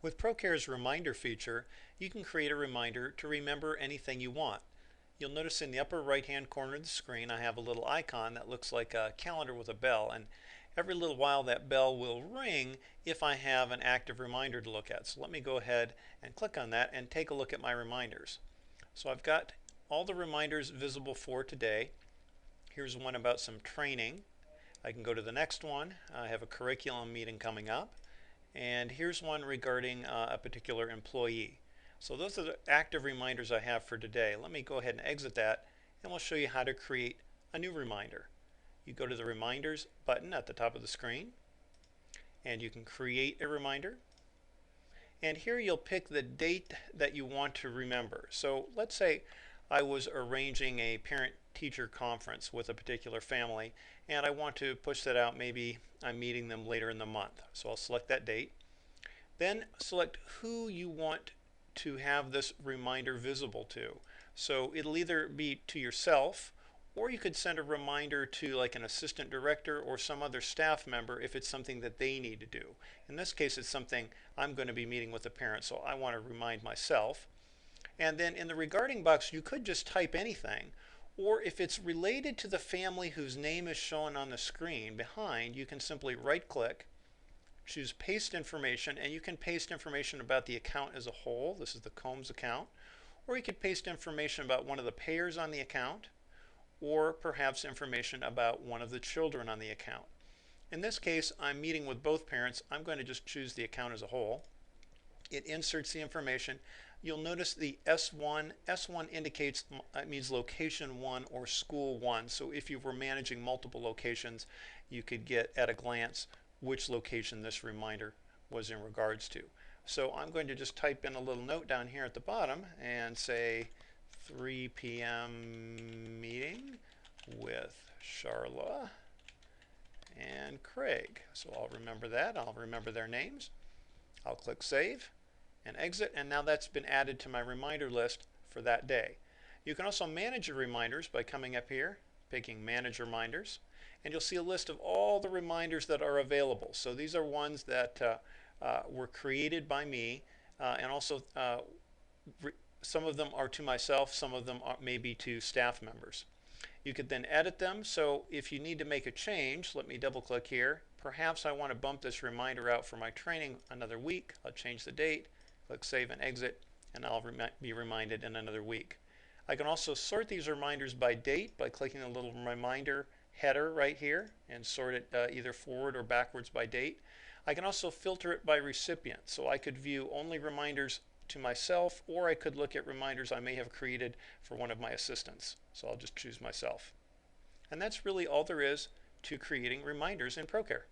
With Procare's reminder feature, you can create a reminder to remember anything you want. You'll notice in the upper right hand corner of the screen I have a little icon that looks like a calendar with a bell, and every little while that bell will ring if I have an active reminder to look at. So let me go ahead and click on that and take a look at my reminders. So I've got all the reminders visible for today. Here's one about some training. I can go to the next one. I have a curriculum meeting coming up. And here's one regarding a particular employee. So those are the active reminders I have for today. Let me go ahead and exit that, and we'll show you how to create a new reminder. You go to the Reminders button at the top of the screen, and you can create a reminder. And here you'll pick the date that you want to remember. So let's say I was arranging a parent-teacher conference with a particular family, and I want to push that out. Maybe I'm meeting them later in the month. So I'll select that date. Then select who you want to have this reminder visible to. So it'll either be to yourself, or you could send a reminder to like an assistant director or some other staff member if it's something that they need to do. In this case, it's something I'm going to be meeting with a parent, so I want to remind myself. And then in the regarding box, you could just type anything, or if it's related to the family whose name is shown on the screen behind, you can simply right click, choose paste information, and you can paste information about the account as a whole. This is the Combs account. Or you could paste information about one of the payers on the account, or perhaps information about one of the children on the account. In this case, I'm meeting with both parents. I'm going to just choose the account as a whole. It inserts the information. You'll notice the S1. S1 indicates, it means location 1 or school 1. So if you were managing multiple locations, you could get at a glance which location this reminder was in regards to. So I'm going to just type in a little note down here at the bottom and say 3 p.m. meeting with Charla and Craig. So I'll remember that. I'll remember their names. I'll click Save and Exit, and now that's been added to my reminder list for that day. You can also manage your reminders by coming up here, picking Manage Reminders, and you'll see a list of all the reminders that are available. So these are ones that were created by me, and also some of them are to myself, some of them may be to staff members. You could then edit them, so if you need to make a change, let me double click here. Perhaps I want to bump this reminder out for my training another week. I'll change the date, click Save and Exit, and I'll be reminded in another week. I can also sort these reminders by date by clicking the little reminder header right here and sort it either forward or backwards by date. I can also filter it by recipient, so I could view only reminders to myself, or I could look at reminders I may have created for one of my assistants. So I'll just choose myself. And that's really all there is to creating reminders in Procare.